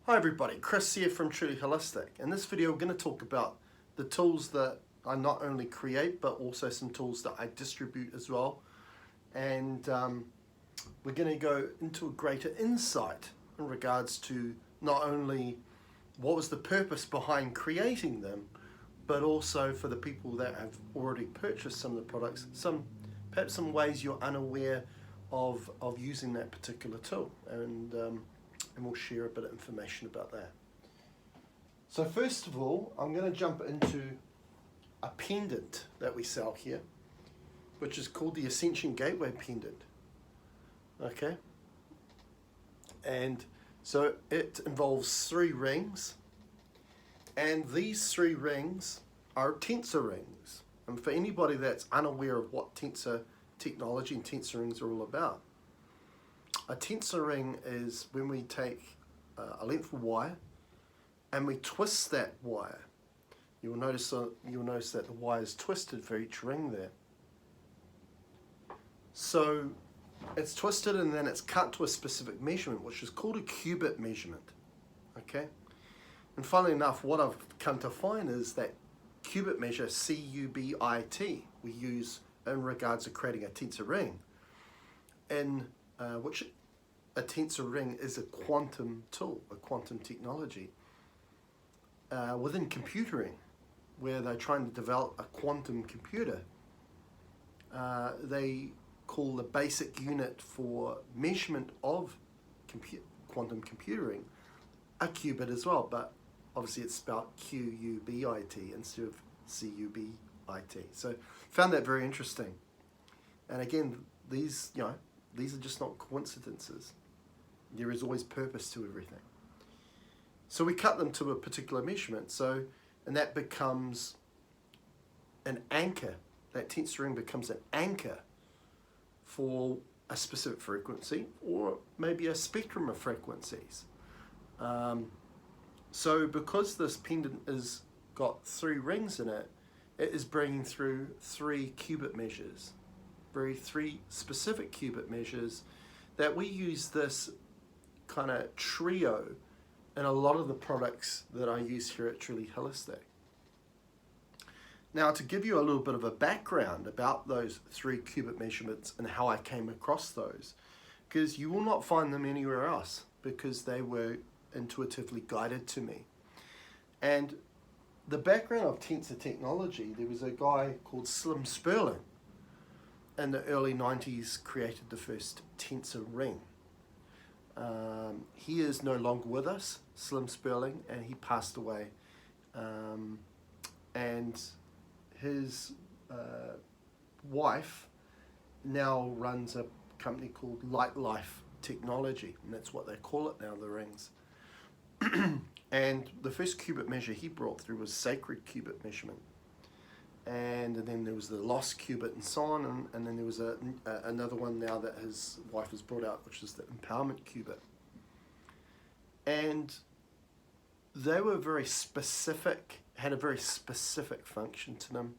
Hi everybody, Chris here from Truly Holistic. In this video we're going to talk about the tools that I not only create but also some tools that I distribute as well. And we're going to go into a greater insight in regards to not only what was the purpose behind creating them, but also for the people that have already purchased some of the products, perhaps some ways you're unaware of using that particular tool. And we'll share a bit of information about that. So first of all, I'm going to jump into a pendant that we sell here, which is called the Ascension Gateway pendant. Okay, and so it involves 3 rings, and these 3 rings are tensor rings. And for anybody that's unaware of what tensor technology and tensor rings are all about, a tensor ring is when we take a length of wire and we twist that wire. You'll notice that the wire is twisted for each ring there. So it's twisted and then it's cut to a specific measurement, which is called a cubit measurement. Okay, and funnily enough, what I've come to find is that cubit measure, C-U-B-I-T, we use in regards to creating a tensor ring, which a tensor ring is a quantum tool, a quantum technology within computering, where they're trying to develop a quantum computer. They call the basic unit for measurement of quantum computing a qubit as well, but obviously it's spelled Q-U-B-I-T instead of C-U-B-I-T. So found that very interesting. And again, these are just not coincidences. There is always purpose to everything. So we cut them to a particular measurement. And that becomes an anchor. That tensor ring becomes an anchor for a specific frequency or maybe a spectrum of frequencies. So because this pendant has got 3 rings in it, it is bringing through 3 qubit measures. 3 specific qubit measures that we use this kind of trio in a lot of the products that I use here at Truly Holistic. Now, to give you a little bit of a background about those 3 qubit measurements and how I came across those, because you will not find them anywhere else because they were intuitively guided to me. And the background of tensor technology, there was a guy called Slim Sperling in the early 90s created the first tensor ring. He is no longer with us, Slim Sperling, and he passed away. And his wife now runs a company called Light Life Technology, and that's what they call it now, the rings. And the first qubit measure he brought through was sacred qubit measurement. And then there was the lost qubit and so on, and then there was another one now that his wife has brought out, which is the empowerment qubit. And they were very specific, had a very specific function to them.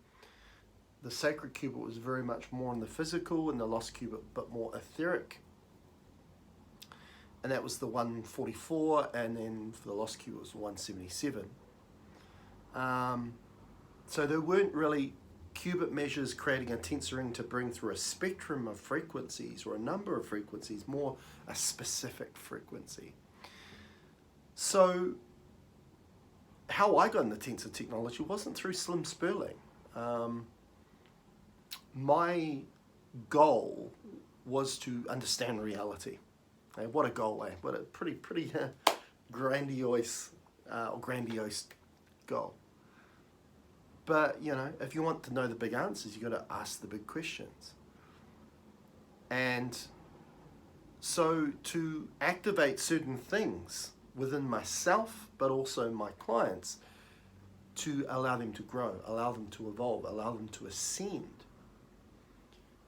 The sacred qubit was very much more on the physical, and the lost qubit but more etheric. And that was the 144, and then for the lost qubit was 177. So there weren't really qubit measures creating a tensor ring to bring through a spectrum of frequencies or a number of frequencies, more a specific frequency. So how I got into tensor technology wasn't through Slim Sperling. My goal was to understand reality. Hey, what a goal, eh? What a pretty grandiose goal. But, if you want to know the big answers, you've got to ask the big questions. And so to activate certain things within myself, but also my clients, to allow them to grow, allow them to evolve, allow them to ascend,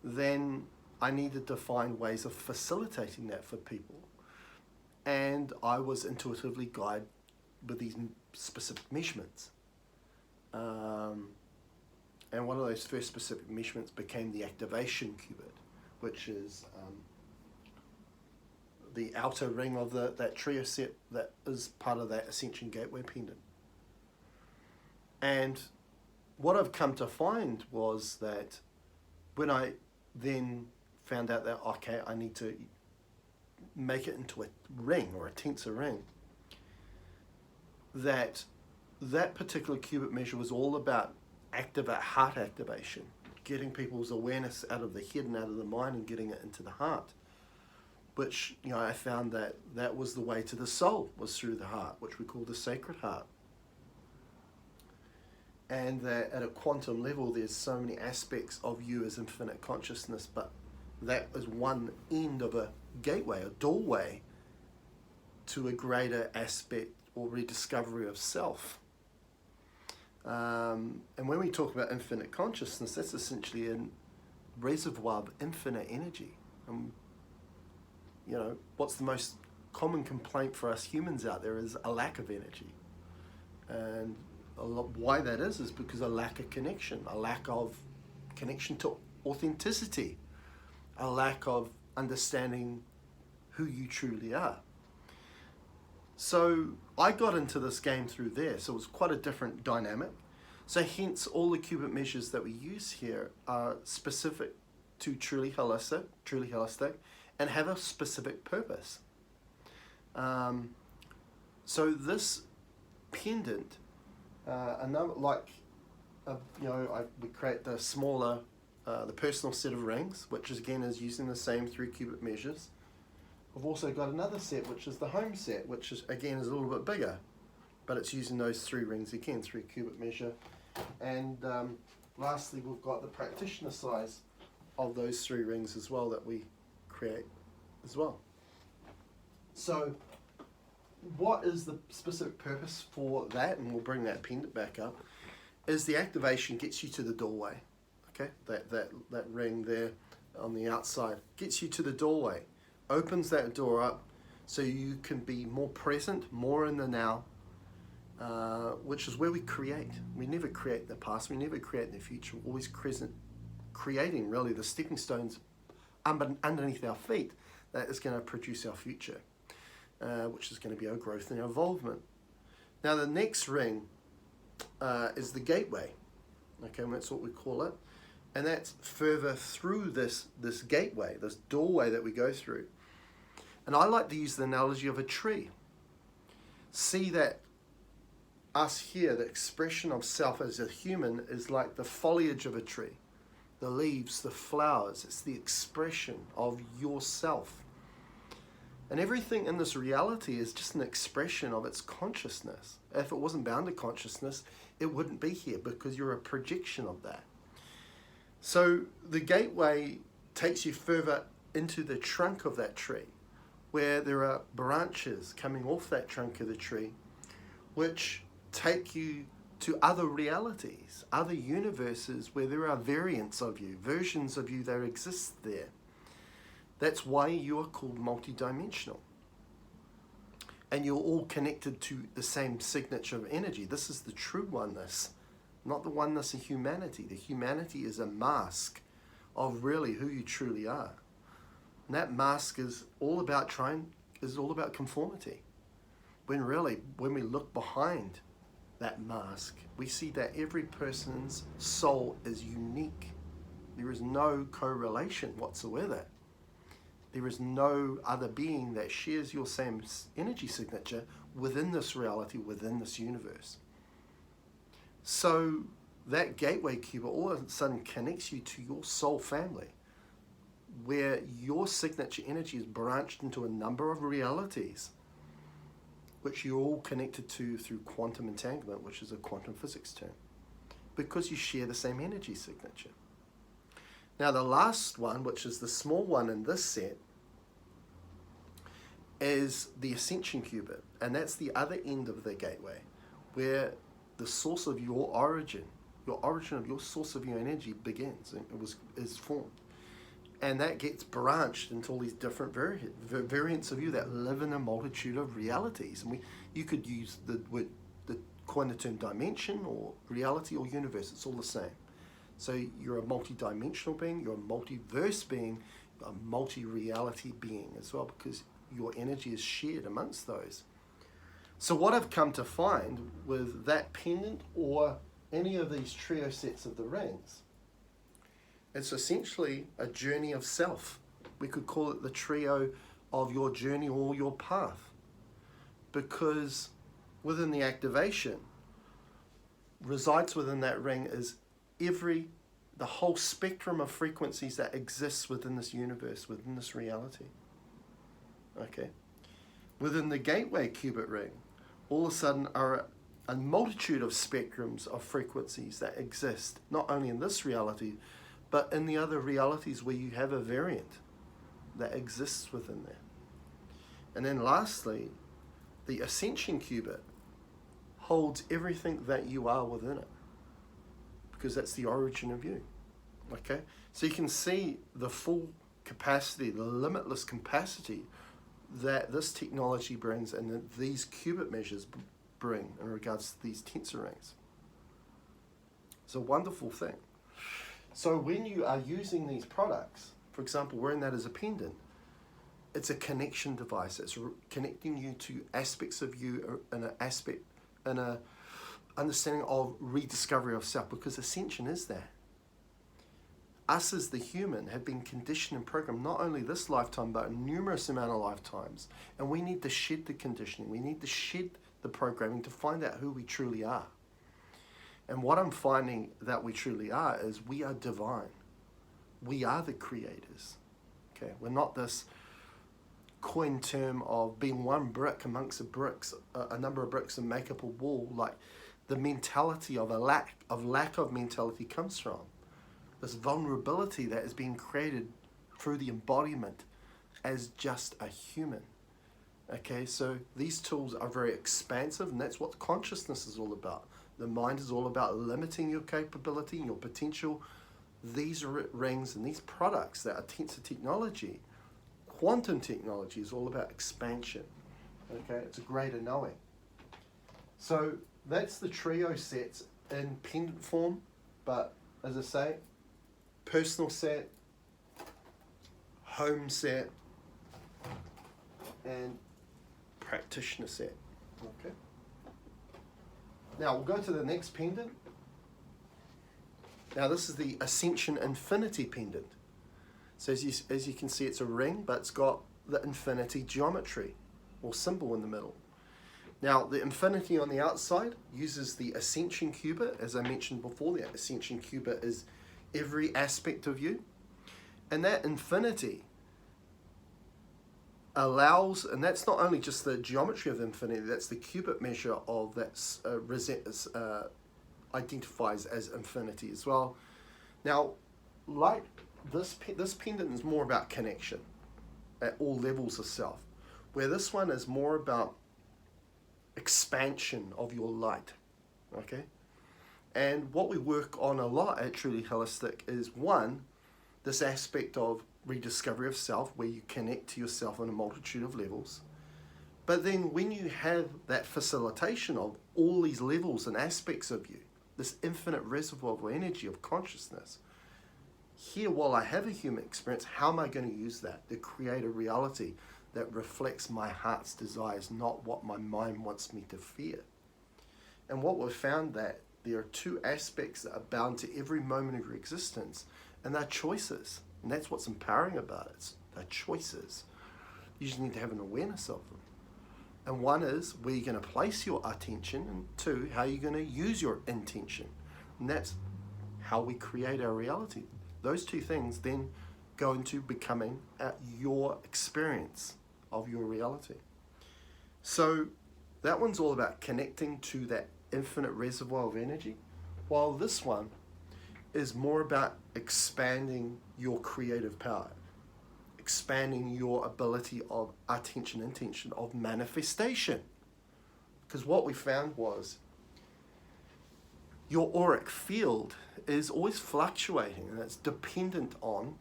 then I needed to find ways of facilitating that for people. And I was intuitively guided with these specific measurements. And one of those first specific measurements became the activation qubit, which is the outer ring of that trio set that is part of that Ascension Gateway pendant. And what I've come to find was that when I then found out that, okay, I need to make it into a ring or a tensor ring, that particular qubit measure was all about heart activation, getting people's awareness out of the head and out of the mind and getting it into the heart, which, you know, I found that was the way to the soul, was through the heart, which we call the sacred heart. And that at a quantum level, there's so many aspects of you as infinite consciousness, but that is one end of a gateway, a doorway to a greater aspect or rediscovery of self. And when we talk about infinite consciousness, that's essentially a reservoir of infinite energy. You know, what's the most common complaint for us humans out there is a lack of energy. And why that is because a lack of connection, a lack of connection to authenticity, a lack of understanding who you truly are. So I got into this game through there, so it was quite a different dynamic. So hence all the qubit measures that we use here are specific to truly holistic, and have a specific purpose. So this pendant, we create the smaller, the personal set of rings, which again is using the same 3 qubit measures. I've also got another set, which is the home set, which is again is a little bit bigger, but it's using those 3 rings again, 3 qubit measure. And lastly, we've got the practitioner size of those 3 rings as well that we create as well. So what is the specific purpose for that, and we'll bring that pendant back up, is the activation gets you to the doorway. Okay, that ring there on the outside gets you to the doorway, opens that door up so you can be more present, more in the now, which is where we create. We never create in the past, we never create in the future, we're always creating really the stepping stones underneath our feet that is going to produce our future, which is going to be our growth and our involvement. Now the next ring is the gateway, okay, and that's what we call it, and that's further through this gateway, this doorway that we go through. And I like to use the analogy of a tree. See that us here, the expression of self as a human, is like the foliage of a tree, the leaves, the flowers. It's the expression of yourself. And everything in this reality is just an expression of its consciousness. If it wasn't bound to consciousness, it wouldn't be here, because you're a projection of that. So the gateway takes you further into the trunk of that tree, where there are branches coming off that trunk of the tree, which take you to other realities, other universes where there are variants of you, versions of you that exist there. That's why you are called multidimensional. And you're all connected to the same signature of energy. This is the true oneness, not the oneness of humanity. The humanity is a mask of really who you truly are. And that mask is all about conformity. When really, when we look behind that mask, we see that every person's soul is unique. There is no correlation whatsoever. There is no other being that shares your same energy signature within this reality, within this universe. So that gateway qubit all of a sudden connects you to your soul family, where your signature energy is branched into a number of realities, which you're all connected to through quantum entanglement, which is a quantum physics term, because you share the same energy signature. Now the last one, which is the small one in this set, is the Ascension qubit, and that's the other end of the gateway, where the source of your origin of your source of your energy begins and is formed. And that gets branched into all these different variants of you that live in a multitude of realities. And you could use coin the term dimension or reality or universe. It's all the same. So you're a multi-dimensional being, you're a multiverse being, a multi-reality being as well, because your energy is shared amongst those. So what I've come to find with that pendant or any of these trio sets of the rings, it's essentially a journey of self. We could call it the trio of your journey or your path, because within the activation resides within that ring is the whole spectrum of frequencies that exists within this universe, within this reality. Okay. Within the gateway qubit ring, all of a sudden are a multitude of spectrums of frequencies that exist, not only in this reality, but in the other realities where you have a variant that exists within there. And then lastly, the Ascension qubit holds everything that you are within it, because that's the origin of you. Okay? So you can see the full capacity, the limitless capacity that this technology brings and that these qubit measures bring in regards to these tensor rings. It's a wonderful thing. So when you are using these products, for example, wearing that as a pendant, it's a connection device. It's connecting you to aspects of you in a understanding of rediscovery of self, because Ascension is that. Us as the human have been conditioned and programmed, not only this lifetime, but a numerous amount of lifetimes. And we need to shed the conditioning. We need to shed the programming to find out who we truly are. And what I'm finding that we truly are is we are divine. We are the creators. Okay, we're not this coined term of being one brick amongst the bricks, a number of bricks that make up a wall. Like the mentality of a lack of mentality comes from this vulnerability that is being created through the embodiment as just a human. Okay, so these tools are very expansive, and that's what consciousness is all about. The mind is all about limiting your capability and your potential. These rings and these products that are tensor technology, quantum technology, is all about expansion. Okay, it's a greater knowing. So that's the trio sets in pendant form, but as I say, personal set, home set, and practitioner set. Okay. Now we'll go to the next pendant. Now this is the Ascension Infinity pendant. So as you can see, it's a ring, but it's got the infinity geometry or symbol in the middle. Now the infinity on the outside uses the Ascension qubit. As I mentioned before, the Ascension qubit is every aspect of you. And that infinity allows, and that's not only just the geometry of the infinity, that's the qubit measure of that identifies as infinity as well. Now, like this pendant is more about connection at all levels of self, where this one is more about expansion of your light. Okay? And what we work on a lot at Truly Holistic is, one, this aspect of rediscovery of self, where you connect to yourself on a multitude of levels. But then when you have that facilitation of all these levels and aspects of you, this infinite reservoir of energy, of consciousness, here, while I have a human experience, how am I going to use that to create a reality that reflects my heart's desires, not what my mind wants me to fear? And what we've found, that there are two aspects that are bound to every moment of your existence, and they're choices. And that's what's empowering about it. They're choices. You just need to have an awareness of them. And one is where you're going to place your attention, and two, how you're going to use your intention. And that's how we create our reality. Those two things then go into becoming your experience of your reality. So that one's all about connecting to that infinite reservoir of energy, while this one is more about expanding your creative power, expanding your ability of attention, intention, of manifestation. Because what we found was your auric field is always fluctuating, and it's dependent on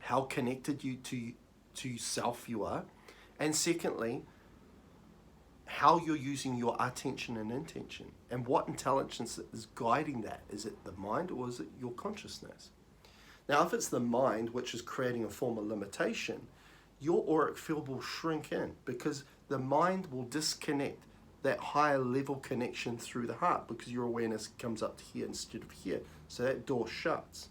how connected you to self you are, and secondly, how you're using your attention and intention, and what intelligence is guiding that. Is it the mind, or is it your consciousness? Now, if it's the mind which is creating a form of limitation, your auric field will shrink in because the mind will disconnect that higher level connection through the heart because your awareness comes up to here instead of here. So that door shuts.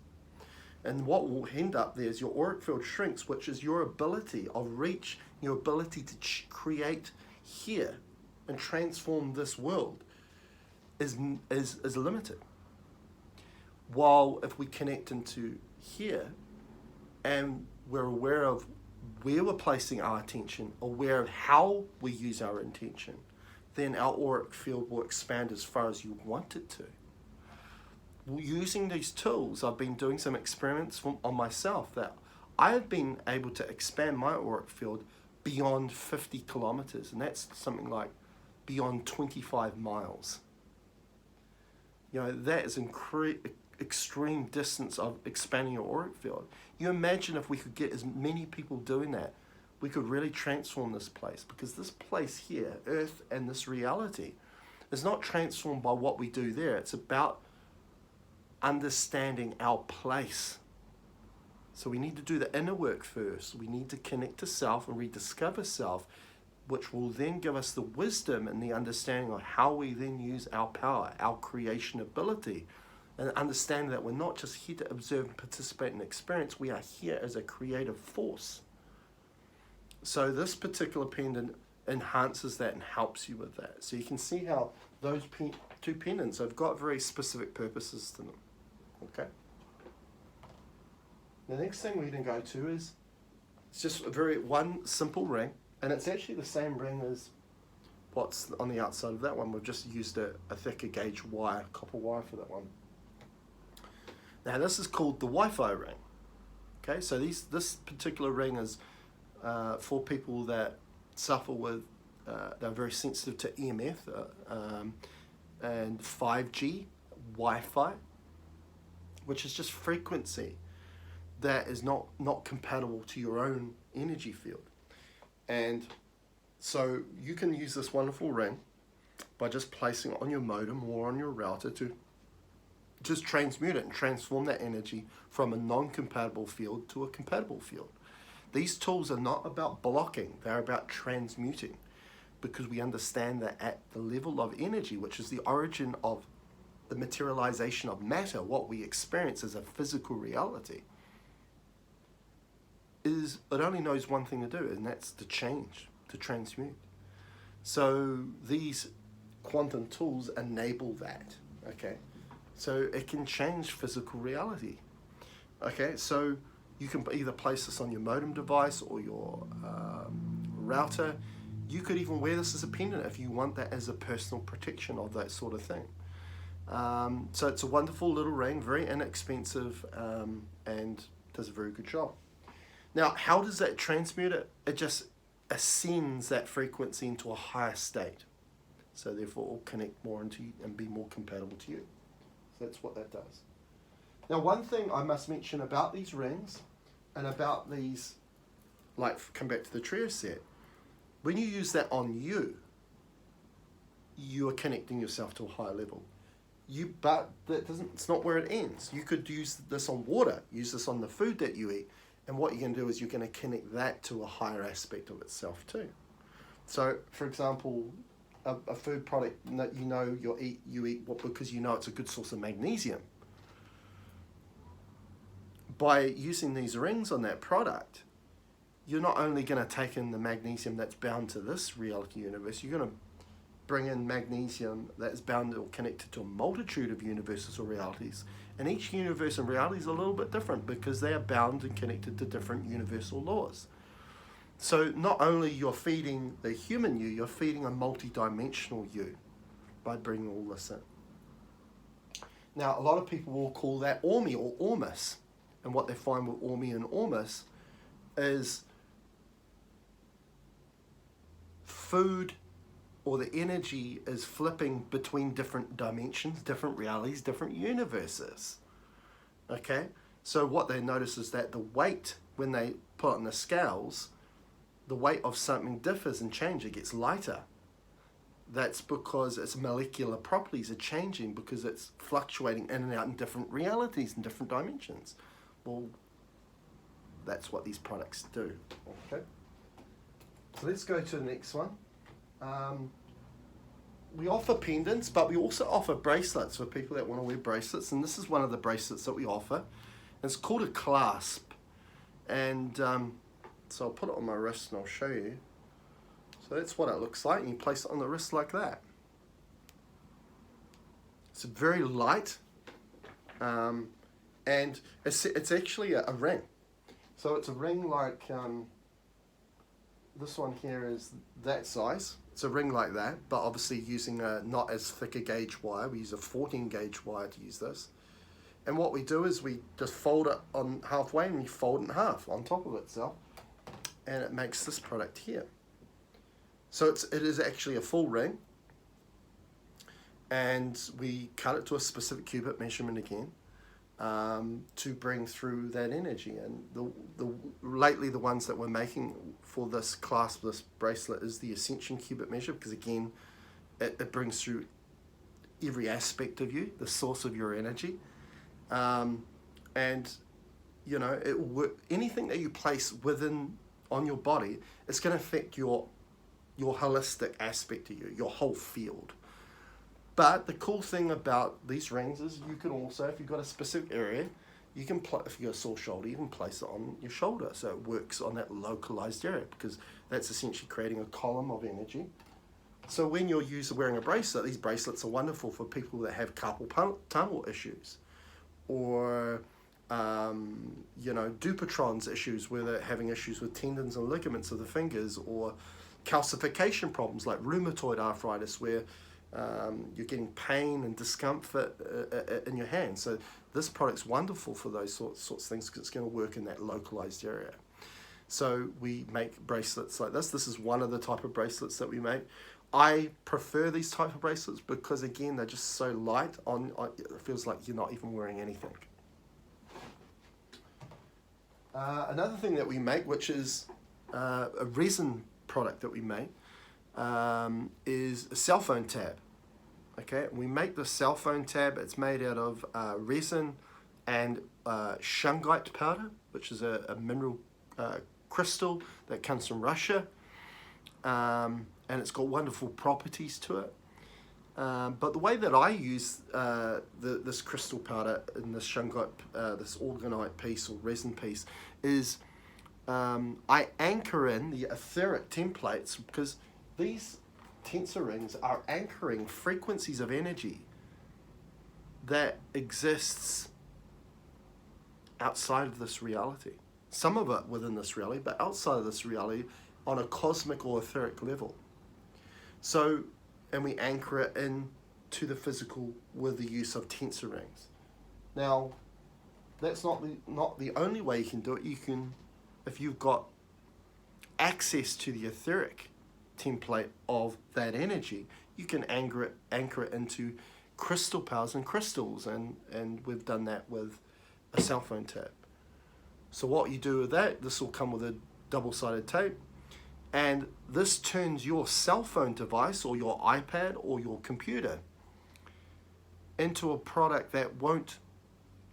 And what will end up there is your auric field shrinks, which is your ability of reach, your ability to create here and transform this world is limited. While if we connect into here and we're aware of where we're placing our attention, aware of how we use our intention, then our auric field will expand as far as you want it to. Using these tools, I've been doing some experiments on myself that I have been able to expand my auric field beyond 50 kilometers, and that's something like beyond 25 miles. You know, that is extreme distance of expanding your auric field. You imagine if we could get as many people doing that, we could really transform this place, because this place here, Earth, and this reality is not transformed by what we do there. It's about understanding our place. So we need to do the inner work first. We need to connect to self and rediscover self, which will then give us the wisdom and the understanding of how we then use our power, our creation ability, and understand that we're not just here to observe and participate in experience, we are here as a creative force. So this particular pendant enhances that and helps you with that. So you can see how those two pendants have got very specific purposes to them. Okay. The next thing we're going to go to is, it's just one simple ring, and it's actually the same ring as what's on the outside of that one. We've just used a thicker gauge wire, copper wire for that one. Now this is called the Wi-Fi ring. Okay, so this particular ring is for people that suffer with, they're very sensitive to EMF and 5G, Wi-Fi, which is just frequency that is not compatible to your own energy field. And so you can use this wonderful ring by just placing it on your modem or on your router to just transmute it and transform that energy from a non-compatible field to a compatible field. These tools are not about blocking, they're about transmuting, because we understand that at the level of energy, which is the origin of the materialization of matter, what we experience as a physical reality, it only knows one thing to do, and that's to change, to transmute. So these quantum tools enable that, okay? So it can change physical reality, okay? So you can either place this on your modem device or your router. You could even wear this as a pendant if you want that as a personal protection of that sort of thing. So it's a wonderful little ring, very inexpensive, and does a very good job. Now, how does that transmute it? It just ascends that frequency into a higher state. So therefore, it will connect more into you and be more compatible to you. So that's what that does. Now, one thing I must mention about these rings and about these, like, come back to the trio set, when you use that on you, you are connecting yourself to a higher level. But that doesn't, it's not where it ends. You could use this on water, use this on the food that you eat, and what you're going to do is you're going to connect that to a higher aspect of itself too. So, for example, a food product that you eat because you know it's a good source of magnesium. By using these rings on that product, you're not only going to take in the magnesium that's bound to this reality universe, you're going to bring in magnesium that is bound or connected to a multitude of universes or realities. And each universe and reality is a little bit different because they are bound and connected to different universal laws. So not only you're feeding the human you, you're feeding a multi-dimensional you by bringing all this in. Now, a lot of people will call that Ormi or Ormus. And what they find with Ormi and Ormus is food or the energy is flipping between different dimensions, different realities, different universes. Okay? So what they notice is that the weight, when they put it on the scales, the weight of something differs and changes. It gets lighter. That's because its molecular properties are changing because it's fluctuating in and out in different realities and different dimensions. Well, that's what these products do. Okay? So let's go to the next one. We offer pendants, but we also offer bracelets for people that want to wear bracelets, and this is one of the bracelets that we offer. It's called a clasp, and so I'll put it on my wrist and I'll show you. So that's what it looks like, and you place it on the wrist like that. It's very light, and it's actually a ring. So it's a ring like this one here is that size. It's a ring like that, but obviously using a not as thick a gauge wire. We use a 14 gauge wire to use this. And what we do is we just fold it on halfway, and we fold it in half on top of itself, and it makes this product here. So it is actually a full ring, and we cut it to a specific cubit measurement again, to bring through that energy. And lately the ones that we're making for this clasp, this bracelet, is the Ascension cubic measure, because again it brings through every aspect of you, the source of your energy, and you know, anything that you place on your body, it's going to affect your holistic aspect of you, your whole field. But the cool thing about these rings is you can also, if you've got a specific area, you can if you've got a sore shoulder, you can place it on your shoulder, so it works on that localized area, because that's essentially creating a column of energy. So when you're wearing a bracelet, these bracelets are wonderful for people that have carpal tunnel issues, or you know, Dupuytren's issues, where they're having issues with tendons and ligaments of the fingers, or calcification problems like rheumatoid arthritis, where you're getting pain and discomfort in your hands. So this product's wonderful for those sorts of things, because it's going to work in that localized area. So we make bracelets like this. This is one of the type of bracelets that we make. I prefer these type of bracelets because, again, they're just so light. It feels like you're not even wearing anything. Another thing that we make, which is a resin product that we make, is a cell phone tab. Okay, we make the cell phone tab. It's made out of resin and shungite powder, which is a mineral crystal that comes from Russia, and it's got wonderful properties to it. But the way that I use this crystal powder in this shungite, this orgonite piece or resin piece, is I anchor in the etheric templates, because these tensor rings are anchoring frequencies of energy that exists outside of this reality. Some of it within this reality, but outside of this reality on a cosmic or etheric level. So, and we anchor it in to the physical with the use of tensor rings. Now, that's not the only way you can do it. You can, if you've got access to the etheric template of that energy, you can anchor it into crystal powers and crystals, and we've done that with a cell phone tab. So what you do with that, this will come with a double-sided tape, and this turns your cell phone device or your iPad or your computer into a product that won't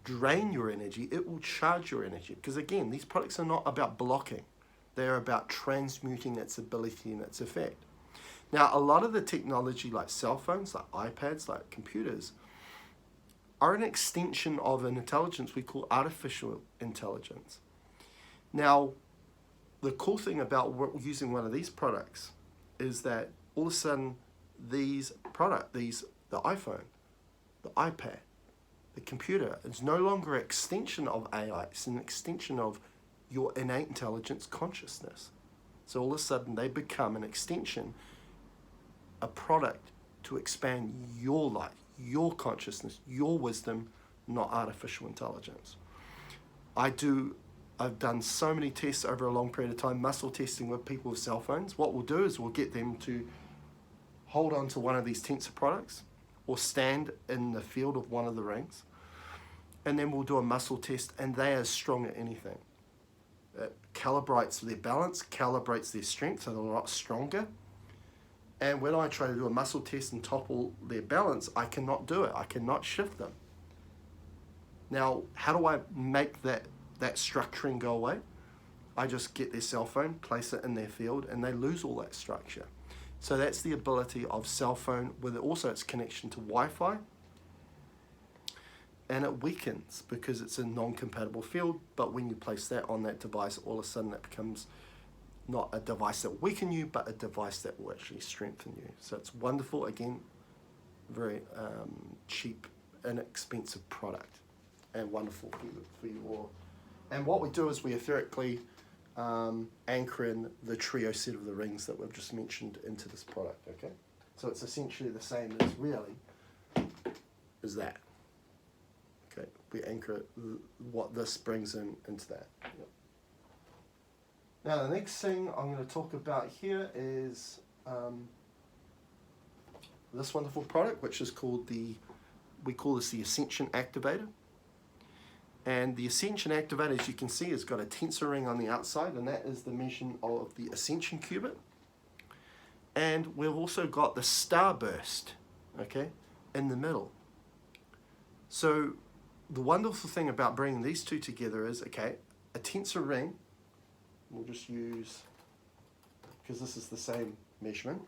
drain your energy. It will charge your energy, because again, these products are not about blocking. They're about transmuting its ability and its effect. Now, a lot of the technology, like cell phones, like iPads, like computers, are an extension of an intelligence we call artificial intelligence. Now, the cool thing about using one of these products is that all of a sudden the iPhone, the iPad, the computer, is no longer an extension of AI. It's an extension of your innate intelligence consciousness. So all of a sudden they become an extension, a product to expand your life, your consciousness, your wisdom, not artificial intelligence. I've done so many tests over a long period of time, muscle testing with people with cell phones. What we'll do is we'll get them to hold on to one of these tensor products or stand in the field of one of the rings, and then we'll do a muscle test, and they are strong at anything. It calibrates their balance, calibrates their strength, so they're a lot stronger. And when I try to do a muscle test and topple their balance, I cannot do it. I cannot shift them. Now, how do I make that structuring go away? I just get their cell phone, place it in their field, and they lose all that structure. So that's the ability of cell phone with also its connection to Wi-Fi. And it weakens because it's a non-compatible field, but when you place that on that device, all of a sudden it becomes not a device that will weaken you, but a device that will actually strengthen you. So it's wonderful, again, very cheap, inexpensive product, and wonderful for you all. And what we do is we etherically anchor in the trio set of the rings that we've just mentioned into this product, okay? So it's essentially the same as really as that. Okay, we anchor what this brings into that. Yep. Now the next thing I'm going to talk about here is this wonderful product, which is called we call this the Ascension Activator. And the Ascension Activator, as you can see, has got a tensor ring on the outside, and that is the measurement of the Ascension qubit. And we've also got the starburst, okay, in the middle. So the wonderful thing about bringing these two together is, okay, a tensor ring, we'll just use, because this is the same measurement,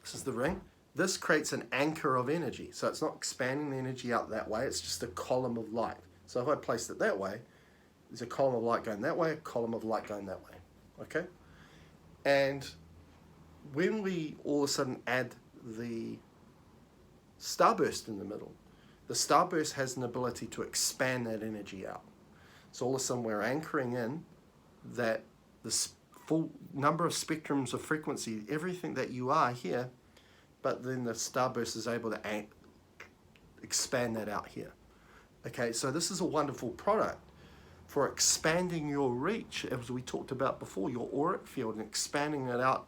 this is the ring. This creates an anchor of energy. So it's not expanding the energy out that way, it's just a column of light. So if I place it that way, there's a column of light going that way, a column of light going that way, okay? And when we all of a sudden add the starburst in the middle, the starburst has an ability to expand that energy out. So all of a sudden we're anchoring in that the full number of spectrums of frequency, everything that you are here, but then the starburst is able to expand that out here. Okay, so this is a wonderful product for expanding your reach, as we talked about before, your auric field, and expanding it out.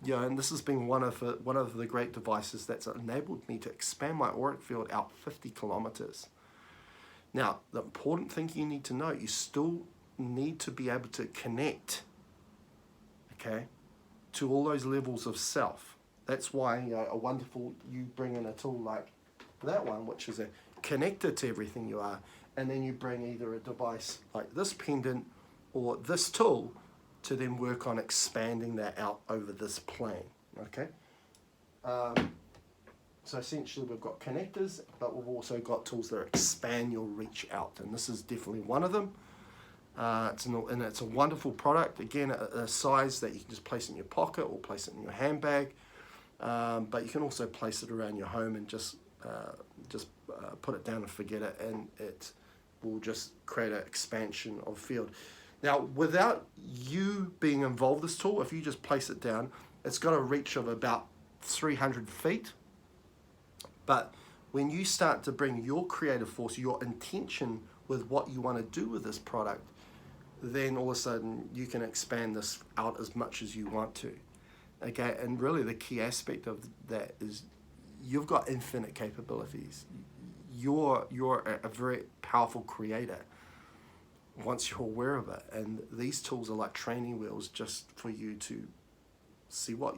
You know, and this has been one of the great devices that's enabled me to expand my auric field out 50 kilometers. Now, the important thing you need to know, you still need to be able to connect, okay, to all those levels of self. That's why you bring in a tool like that one, which is a connector to everything you are, and then you bring either a device like this pendant or this tool to then work on expanding that out over this plane, okay? So essentially we've got connectors, but we've also got tools that expand your reach out, and this is definitely one of them. It's a wonderful product, again, a size that you can just place in your pocket or place it in your handbag. But you can also place it around your home and just put it down and forget it, and it will just create an expansion of field. Now, without you being involved with this tool, if you just place it down, it's got a reach of about 300 feet. But when you start to bring your creative force, your intention with what you want to do with this product, then all of a sudden you can expand this out as much as you want to. Okay, and really the key aspect of that is you've got infinite capabilities. You're a very powerful creator once you're aware of it, and these tools are like training wheels just for you to see what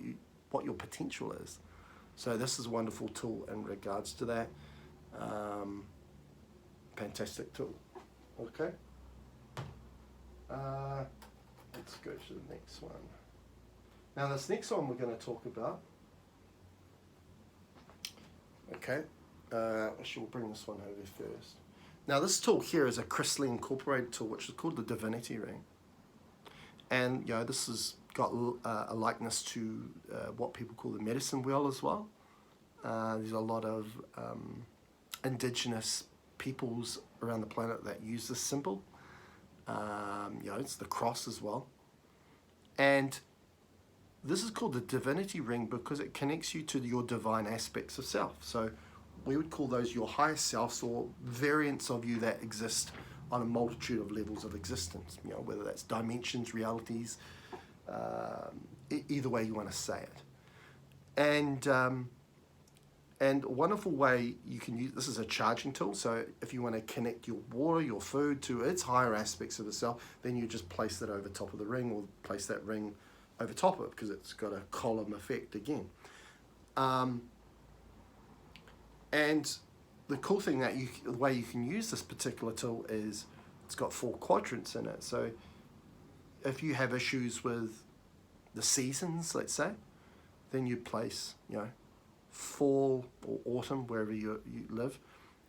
your potential is. So this is a wonderful tool in regards to that. Fantastic tool. Okay. Let's go to the next one. Now this next one we're going to talk about, okay, actually we'll bring this one over first. Now this tool here is a crystally incorporated tool which is called the Divinity Ring. And you know, this has got a likeness to what people call the medicine wheel as well. There's a lot of indigenous peoples around the planet that use this symbol. You know, it's the cross as well. And this is called the Divinity Ring because it connects you to your divine aspects of self. So we would call those your higher selves, or variants of you that exist on a multitude of levels of existence. You know, whether that's dimensions, realities, either way you want to say it. And a wonderful way you can use this is a charging tool. So if you want to connect your water, your food to its higher aspects of itself, then you just place that over top of the ring, or place that ring over top of it because it's got a column effect again. And the cool thing the way you can use this particular tool is it's got 4 quadrants in it. So if you have issues with the seasons, let's say, then you place, you know, fall or autumn, wherever you live,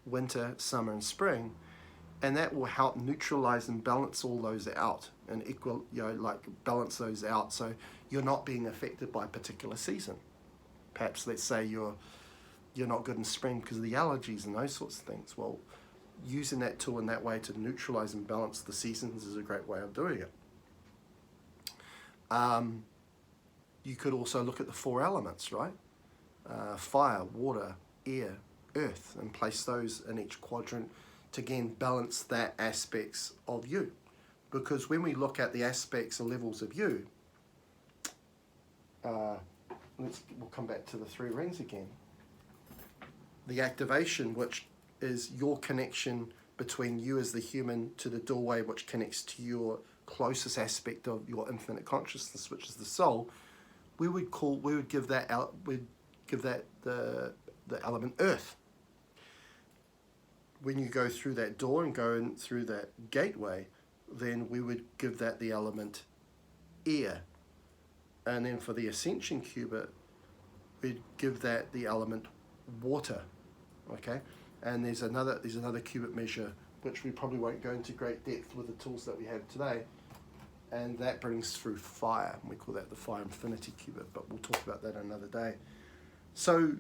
winter, summer, and spring, and that will help neutralize and balance all those out and equal, you know, like balance those out so you're not being affected by a particular season. Perhaps let's say you're not good in spring because of the allergies and those sorts of things. Well, using that tool in that way to neutralize and balance the seasons is a great way of doing it. You could also look at the 4 elements, right? Fire, water, air, earth, and place those in each quadrant to again balance that aspects of you. Because when we look at the aspects and levels of you, we'll come back to the 3 rings again. The activation, which is your connection between you as the human to the doorway, which connects to your closest aspect of your infinite consciousness, which is the soul. We would give that the element earth. When you go through that door and go in through that gateway, then we would give that the element air. And then for the Ascension cubit, we'd give that the element water. Okay? And there's another cubit measure which we probably won't go into great depth with the tools that we have today, and that brings through fire. We call that the Fire Infinity cubit, but we'll talk about that another day. So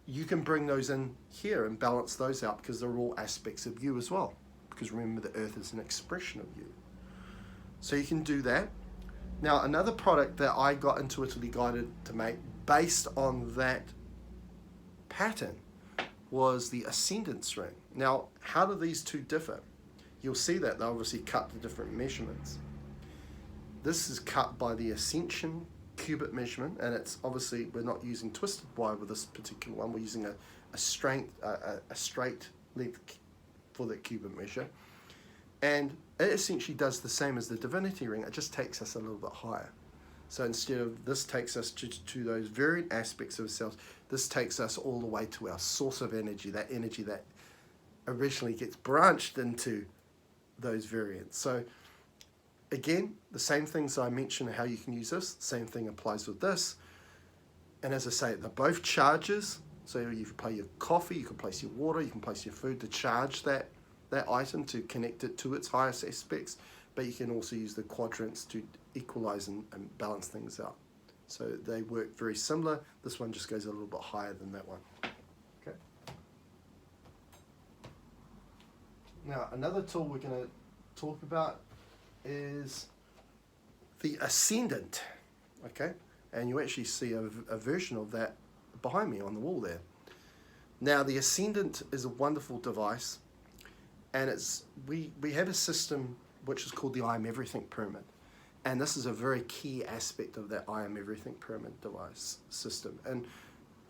you can bring those in here and balance those out because they're all aspects of you as well, because remember the earth is an expression of you. So you can do that. Now another product that I got intuitively guided to make based on that pattern was the Ascendant ring. Now, how do these two differ? You'll see that they obviously cut to different measurements. This is cut by the Ascension cubit measurement, and it's obviously, we're not using twisted wire with this particular one. We're using a straight length for the cubit measure. And it essentially does the same as the Divinity Ring. It just takes us a little bit higher. So instead of this takes us to those variant aspects of ourselves, this takes us all the way to our source of energy that originally gets branched into those variants. So again, the same things I mentioned how you can use this, same thing applies with this. And as I say, they're both charges. So you can play your coffee, you can place your water, you can place your food to charge that item to connect it to its highest aspects, but you can also use the quadrants to equalize and balance things out. So they work very similar. This one just goes a little bit higher than that one. Okay. Now another tool we're going to talk about is the Ascendant. Okay, and you actually see a version of that behind me on the wall there. Now the Ascendant is a wonderful device, and we have a system which is called the I Am Everything Pyramid. And this is a very key aspect of that I Am Everything Pyramid device system. And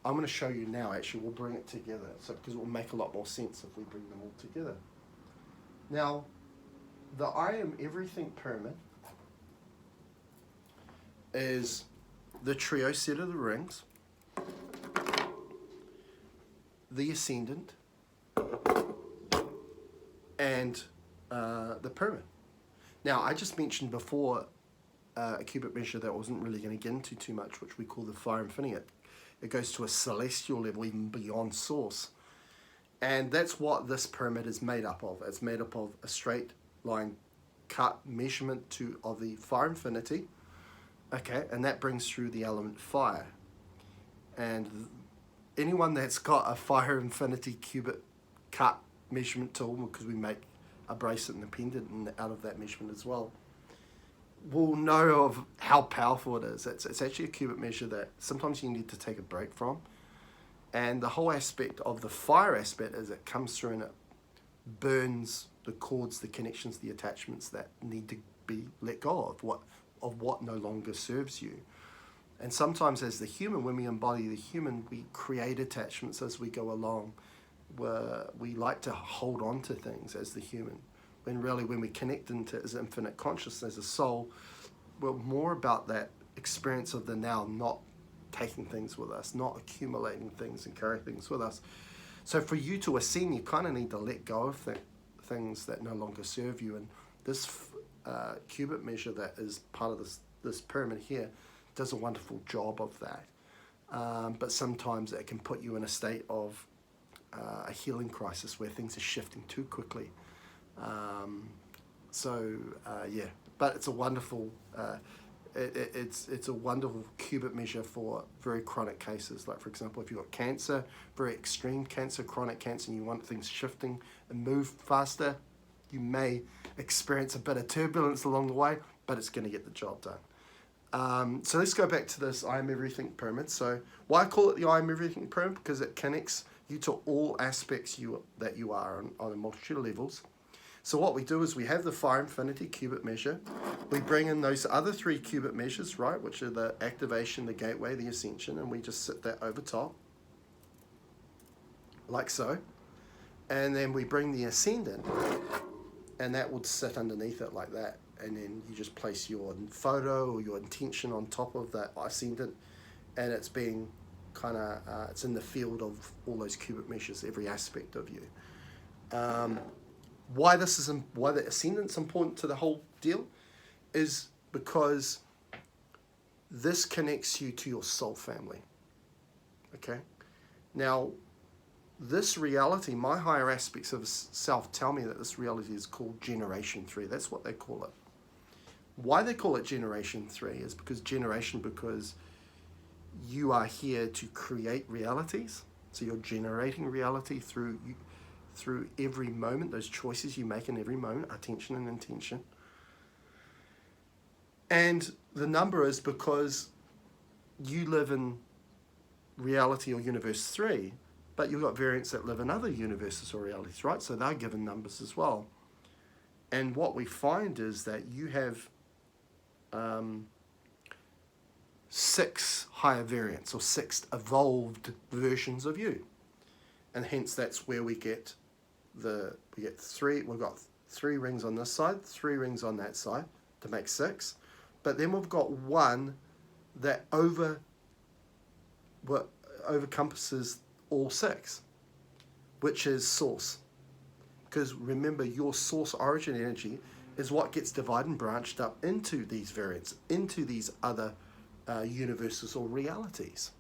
I'm going to show you now, actually, we'll bring it together, because it will make a lot more sense if we bring them all together. Now, the I Am Everything Pyramid is the trio set of the rings, the Ascendant, and the pyramid. Now, I just mentioned before a cubit measure that I wasn't really going to get into too much, which we call the Fire Infinity. It goes to a celestial level, even beyond source. And that's what this pyramid is made up of. It's made up of a straight line cut measurement of the Fire Infinity. Okay, and that brings through the element fire. And anyone that's got a Fire Infinity cubit cut measurement tool, because we make a bracelet and a pendant out of that measurement as well, will know of how powerful it is. It's actually a cubit measure that sometimes you need to take a break from. And the whole aspect of the fire aspect is it comes through and it burns the cords, the connections, the attachments that need to be let go of what no longer serves you. And sometimes as the human, when we embody the human, we create attachments as we go along, where we like to hold on to things as the human, when really when we connect into as infinite consciousness, as a soul, we're more about that experience of the now, not taking things with us, not accumulating things and carrying things with us. So for you to ascend, you kind of need to let go of things that no longer serve you. And this cubit measure that is part of this pyramid here does a wonderful job of that. But sometimes it can put you in a state of a healing crisis where things are shifting too quickly. Yeah, but it's a wonderful it's a wonderful cubit measure for very chronic cases. Like, for example, if you've got cancer, very extreme cancer, chronic cancer, and you want things shifting and move faster, you may experience a bit of turbulence along the way, but it's going to get the job done. So let's go back to this I am everything pyramid. So why I call it the I am everything pyramid? Because it connects you to all aspects that you are on a multitude of levels. So what we do is we have the Fire Infinity cubit measure. We bring in those other 3 cubit measures, right, which are the Activation, the Gateway, the Ascension, and we just sit that over top, like so. And then we bring the Ascendant, and that would sit underneath it like that. And then you just place your photo or your intention on top of that Ascendant, and it's being kind of, it's in the field of all those cubit measures, every aspect of you. Why the Ascendant's important to the whole deal is because this connects you to your soul family. Okay? Now, this reality, my higher aspects of self tell me that this reality is called Generation 3. That's what they call it. Why they call it Generation 3 is because you are here to create realities. So you're generating reality through every moment, those choices you make in every moment, attention and intention. And the number is because you live in reality or universe 3, but you've got variants that live in other universes or realities, right? So they're given numbers as well. And what we find is that you have 6 higher variants or 6 evolved versions of you. And hence that's where we get we've got 3 rings on this side, 3 rings on that side to make 6. But then we've got one that overcompasses all 6, which is source. Because remember, your source origin energy is what gets divided and branched up into these variants, into these other universes or realities.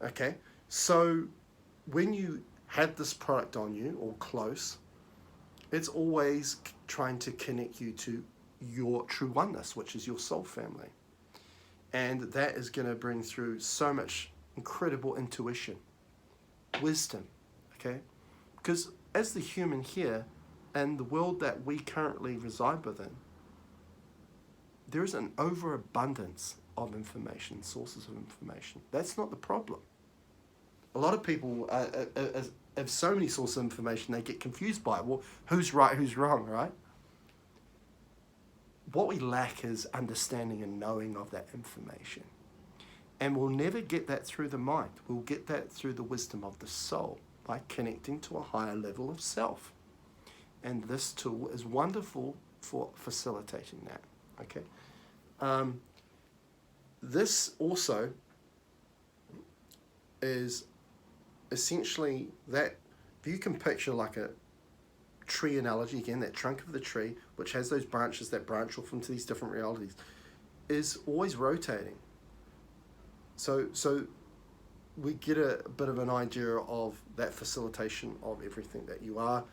Okay, so when you have this product on you or close, it's always trying to connect you to your true oneness, which is your soul family. And that is going to bring through so much incredible intuition, wisdom, okay? Because as the human here and the world that we currently reside within, there is an overabundance of information, sources of information. That's not the problem. A lot of people have so many sources of information, they get confused by it. Well, who's right, who's wrong, right? What we lack is understanding and knowing of that information. And we'll never get that through the mind. We'll get that through the wisdom of the soul by connecting to a higher level of self. And this tool is wonderful for facilitating that, okay? This also is essentially that, if you can picture like a tree analogy, again, that trunk of the tree, which has those branches that branch off into these different realities, is always rotating. So we get a bit of an idea of that facilitation of everything that you are,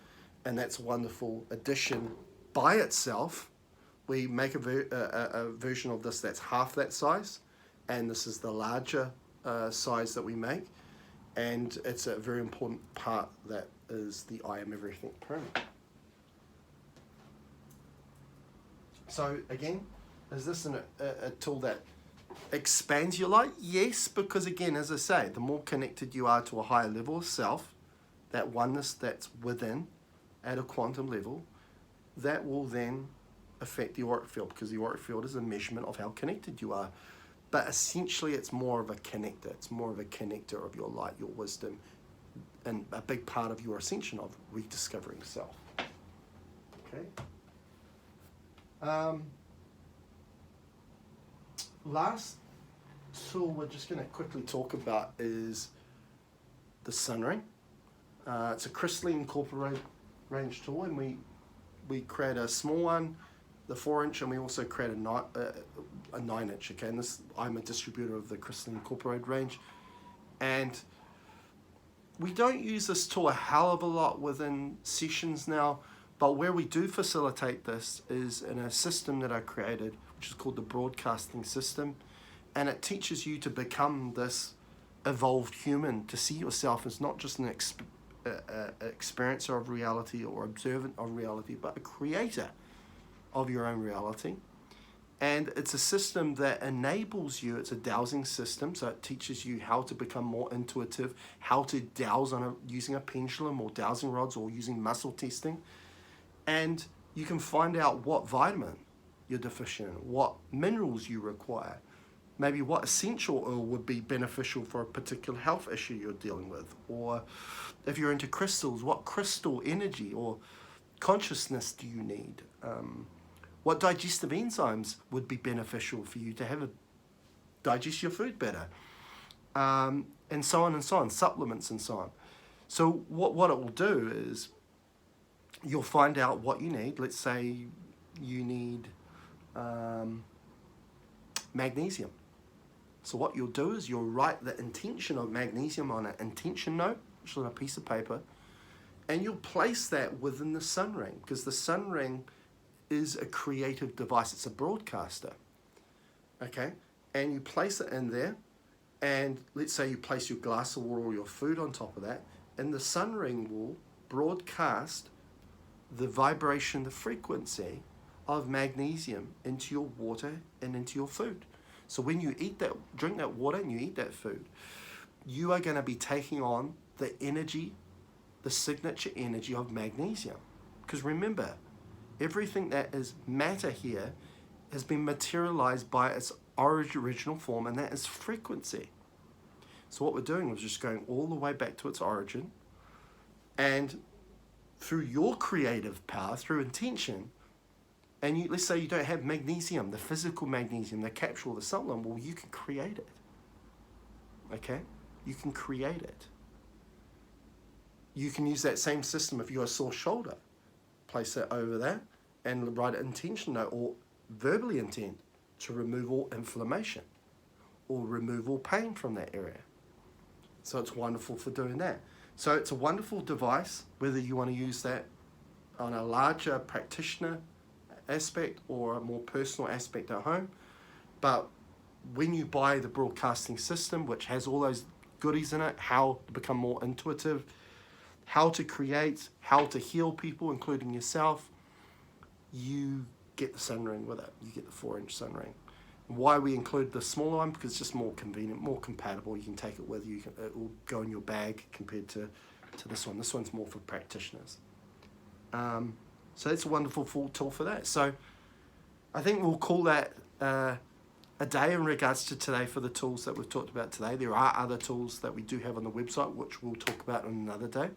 and that's a wonderful addition by itself. We make a version of this that's half that size, and this is the larger size that we make, and it's a very important part that is the I am everything pyramid. So again, is this a tool that expands your light? Yes, because again, as I say, the more connected you are to a higher level of self, that oneness that's within at a quantum level, that will then affect the auric field, because the auric field is a measurement of how connected you are. But essentially it's more of a connector. It's more of a connector of your light, your wisdom, and a big part of your ascension of rediscovering self. Okay. Last tool we're just going to quickly talk about is the sun ring. It's a crystalline corporate range tool, and we we create a small one, the 4-inch, and we also create a 9-inch. Okay, and this, I'm a distributor of the Crystal Incorporated range, and we don't use this tool a hell of a lot within sessions now, but where we do facilitate this is in a system that I created, which is called the broadcasting system, and it teaches you to become this evolved human, to see yourself as not just an experiencer of reality or observant of reality, but a creator of your own reality. And it's a system that enables you, it's a dowsing system, so it teaches you how to become more intuitive, how to dowse using a pendulum or dowsing rods or using muscle testing. And you can find out what vitamin you're deficient in, what minerals you require, maybe what essential oil would be beneficial for a particular health issue you're dealing with, or if you're into crystals, what crystal energy or consciousness do you need? What digestive enzymes would be beneficial for you to have digest your food better, and so on and so on, supplements and so on. So what it will do is you'll find out what you need. Let's say you need magnesium. So what you'll do is you'll write the intention of magnesium on an intention note, which is on a piece of paper, and you'll place that within the sun ring, because the sun ring is a creative device. It's a broadcaster, okay? And you place it in there, and let's say you place your glass of water or your food on top of that, and the sun ring will broadcast the vibration, the frequency of magnesium into your water and into your food. So when you eat that, drink that water and you eat that food, you are going to be taking on the energy, the signature energy of magnesium. Because remember, everything that is matter here has been materialized by its original form, and that is frequency. So what we're doing is just going all the way back to its origin, and through your creative power, through intention, and let's say you don't have magnesium, the physical magnesium, the capsule, the supplement, well, you can create it. Okay? You can create it. You can use that same system if you've got a sore shoulder. Place that over there and write an intention note or verbally intend to remove all inflammation or remove all pain from that area. So it's wonderful for doing that. So it's a wonderful device, whether you want to use that on a larger practitioner aspect or a more personal aspect at home. But when you buy the broadcasting system, which has all those goodies in it, how to become more intuitive, how to create, how to heal people, including yourself, you get the sun ring with it. You get the 4-inch sun ring. Why we include the smaller one? Because it's just more convenient, more compatible. You can take it with you. It will go in your bag compared to this one. This one's more for practitioners. So it's a wonderful full tool for that. So I think we'll call that a day in regards to today for the tools that we've talked about today. There are other tools that we do have on the website, which we'll talk about on another day.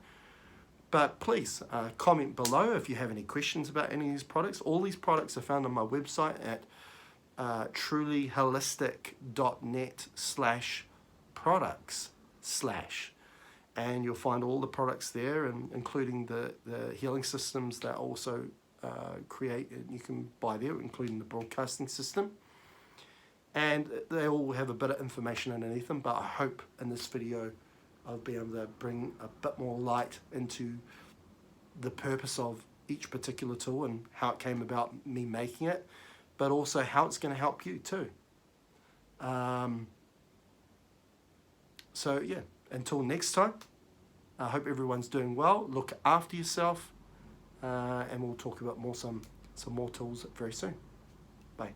But please comment below if you have any questions about any of these products. All these products are found on my website at trulyholistic.net/products/ and you'll find all the products there, and including the healing systems that also create, and you can buy there, including the broadcasting system. And they all have a bit of information underneath them, but I hope in this video I'll be able to bring a bit more light into the purpose of each particular tool and how it came about me making it, but also how it's going to help you too. So yeah, until next time, I hope everyone's doing well. Look after yourself, and we'll talk about some more tools very soon. Bye.